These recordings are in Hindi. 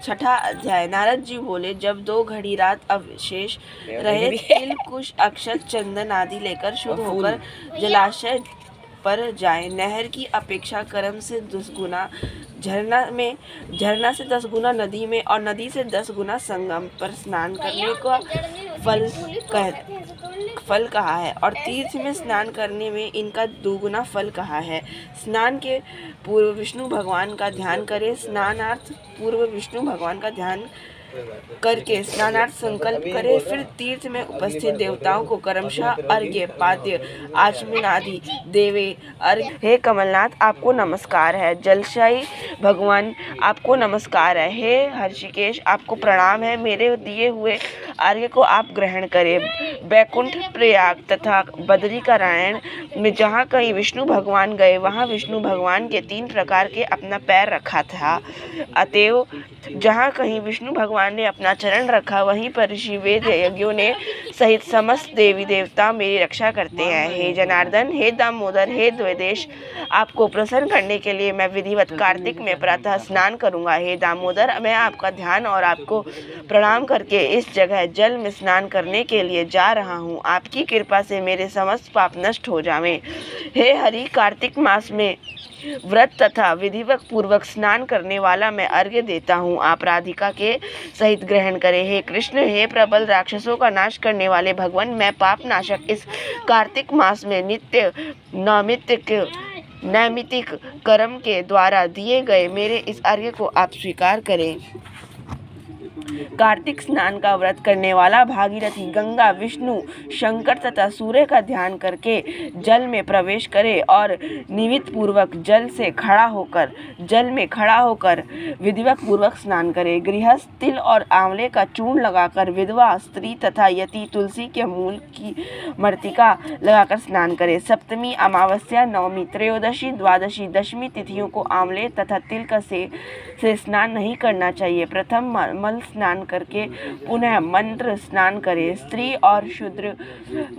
छठा अध्याय। नारद जी बोले, जब 2 घड़ी रात अवशेष रहे, तिल कुश अक्षत चंदन आदि लेकर शुद्ध होकर जलाशय पर जाए। नहर की अपेक्षा कर्म से 10 गुना, झरना से 10 गुना नदी में, और नदी से 10 गुना संगम पर स्नान करने का फल कहा है, और तीर्थ में स्नान करने में इनका 2 गुना फल कहा है। स्नान के पूर्व विष्णु भगवान का ध्यान करें। स्नानार्थ पूर्व विष्णु भगवान का ध्यान करके स्नानार्थ संकल्प करे। फिर तीर्थ में उपस्थित देवताओं को क्रमशः अर्घ्य, पाद्य, आचमन आदि देवे। अर्घ्य, हे कमलनाथ आपको नमस्कार है। जलशायी भगवान आपको नमस्कार है। हे हर्षिकेश आपको प्रणाम है। मेरे दिए हुए अर्घ्य को आप ग्रहण करें। बैकुंठ, प्रयाग तथा बदरीकारायण में जहाँ कहीं विष्णु भगवान गए, वहाँ विष्णु भगवान के 3 प्रकार के अपना पैर रखा था। अतएव जहाँ कहीं विष्णु भगवान ने अपना चरण रखा, वहीं पर ऋषि, वेद, यज्ञों ने सहित समस्त देवी देवता मेरी रक्षा करते हैं। हे जनार्दन, हे दामोदर, हे द्वैदेश, आपको प्रसन्न करने के लिए मैं विधिवत कार्तिक में प्रातः स्नान करूंगा। हे दामोदर, मैं आपका ध्यान और आपको प्रणाम करके इस जगह जल में स्नान करने के लिए जा रहा हूँ। आपकी कृपा से मेरे समस्त पाप नष्ट हो जावें। हे हरि, कार्तिक मास में व्रत तथा विधिवत पूर्वक स्नान करने वाला मैं अर्घ्य देता हूँ। आप राधिका के सहित ग्रहण करें। हे कृष्ण, हे प्रबल राक्षसों का नाश करने वाले भगवान, मैं पाप नाशक इस कार्तिक मास में नित्य नैमित्तिक कर्म के द्वारा दिए गए मेरे इस अर्घ्य को आप स्वीकार करें। कार्तिक स्नान का व्रत करने वाला भागीरथी गंगा, विष्णु, शंकर तथा सूर्य का ध्यान करके जल में प्रवेश करे और निमित्त पूर्वक जल में खड़ा होकर विधिवत पूर्वक स्नान करे। गृहस्थ तिल और आंवले का चूर्ण लगाकर, विधवा स्त्री तथा यति तुलसी के मूल की मृतिका लगाकर स्नान करे। सप्तमी, अमावस्या, नवमी, त्रयोदशी, द्वादशी, दशमी तिथियों को आंवले तथा तिल का से स्नान नहीं करना चाहिए। प्रथम मल स्नान करके पुनः मंत्र स्नान करे। स्त्री और शूद्र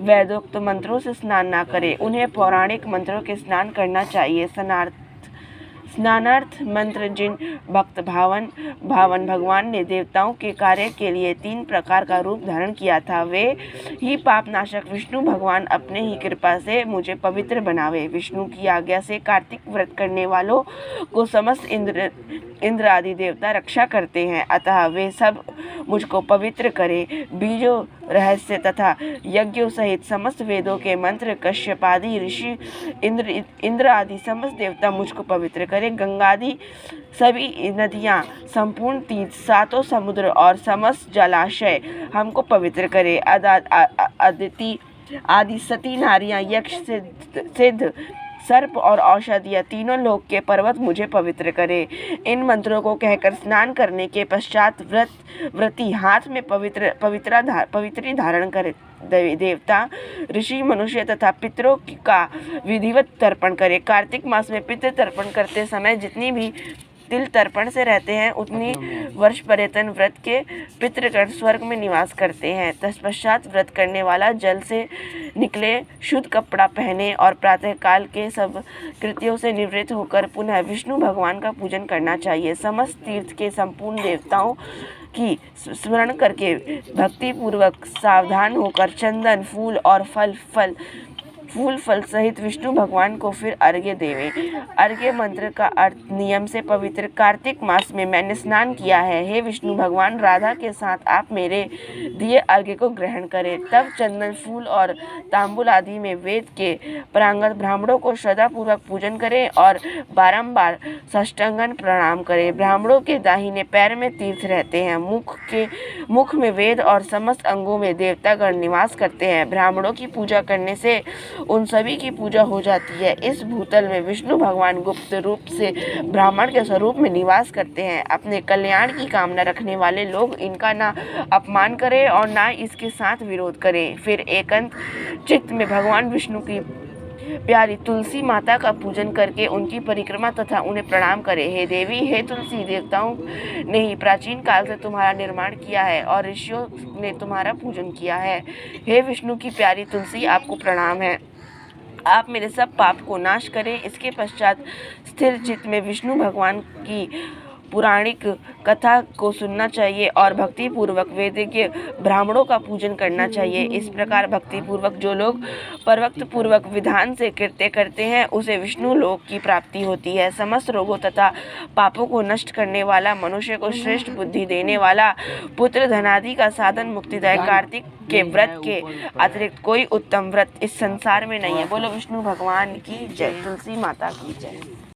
वेदोक्त मंत्रों से स्नान न करे, उन्हें पौराणिक मंत्रों के स्नान करना चाहिए। स्नानार्थ मंत्र जिन भक्त भावन भगवान ने देवताओं के कार्य के लिए 3 प्रकार का रूप धारण किया था, वे ही पापनाशक विष्णु भगवान अपने ही कृपा से मुझे पवित्र बनावे। विष्णु की आज्ञा से कार्तिक व्रत करने वालों को समस्त इंद्र आदि देवता रक्षा करते हैं, अतः वे सब मुझको पवित्र करें। बीजों, रहस्य तथा यज्ञों सहित समस्त वेदों के मंत्र, कश्यपादि ऋषि, इंद्र आदि समस्त देवता मुझको पवित्र करें। गंगादि सभी नदियाँ, संपूर्ण तीर्थ, 7 समुद्र और समस्त जलाशय हमको पवित्र करें। अदिति आदि सती नारियाँ, यक्ष, सिद्ध, सर्प और औषधियाँ, तीनों लोक के पर्वत मुझे पवित्र करे। इन मंत्रों को कहकर स्नान करने के पश्चात व्रती हाथ में पवित्री धारण करे। देवता, ऋषि, मनुष्य तथा पितरों का विधिवत तर्पण करे। कार्तिक मास में पितृ तर्पण करते समय जितनी भी तिल तर्पण से रहते हैं, उतनी वर्ष पर्यटन व्रत के पितृगण स्वर्ग में निवास करते हैं। तत्पश्चात व्रत करने वाला जल से निकले, शुद्ध कपड़ा पहने और प्रातःकाल के सब कृत्यों से निवृत्त होकर पुनः विष्णु भगवान का पूजन करना चाहिए। समस्त तीर्थ के संपूर्ण देवताओं की स्मरण करके भक्ति पूर्वक सावधान होकर चंदन, फूल और फल सहित विष्णु भगवान को फिर अर्घ्य देवे। अर्घ्य मंत्र का अर्थ, नियम से पवित्र कार्तिक मास में मैंने स्नान किया है। हे विष्णु भगवान, राधा के साथ आप मेरे दिए अर्घ्य को ग्रहण करें। तब चंदन, फूल और तांबुल आदि में वेद के प्रांगण ब्राह्मणों को श्रद्धापूर्वक पूजन करें और बारंबार साष्टांगन प्रणाम करें। ब्राह्मणों के दाहिने पैर में तीर्थ रहते हैं, मुख में वेद और समस्त अंगों में देवतागण निवास करते हैं। ब्राह्मणों की पूजा करने से उन सभी की पूजा हो जाती है। इस भूतल में विष्णु भगवान गुप्त रूप से ब्राह्मण के स्वरूप में निवास करते हैं। अपने कल्याण की कामना रखने वाले लोग इनका ना अपमान करें और ना इसके साथ विरोध करें। फिर एकांत चित्त में भगवान विष्णु की प्यारी तुलसी माता का पूजन करके उनकी परिक्रमा तथा उन्हें प्रणाम करें। हे देवी, हे तुलसी, देवताओं ने ही प्राचीन काल से तुम्हारा निर्माण किया है और ऋषियों ने तुम्हारा पूजन किया है। हे विष्णु की प्यारी तुलसी, आपको प्रणाम है। आप मेरे सब पाप को नाश करें। इसके पश्चात स्थिर चित्त में विष्णु भगवान की पुराणिक कथा को सुनना चाहिए और भक्ति पूर्वक वैदिक ब्राह्मणों का पूजन करना चाहिए। इस प्रकार भक्ति पूर्वक जो लोग परवक्त पूर्वक विधान से कृत्य करते हैं उसे विष्णु लोक की प्राप्ति होती है। समस्त रोगों तथा पापों को नष्ट करने वाला, मनुष्य को श्रेष्ठ बुद्धि देने वाला, पुत्र धनादि का साधन, मुक्तिदायक कार्तिक के व्रत के अतिरिक्त कोई उत्तम व्रत इस संसार में नहीं है। बोलो विष्णु भगवान की जय, तुलसी माता की जय।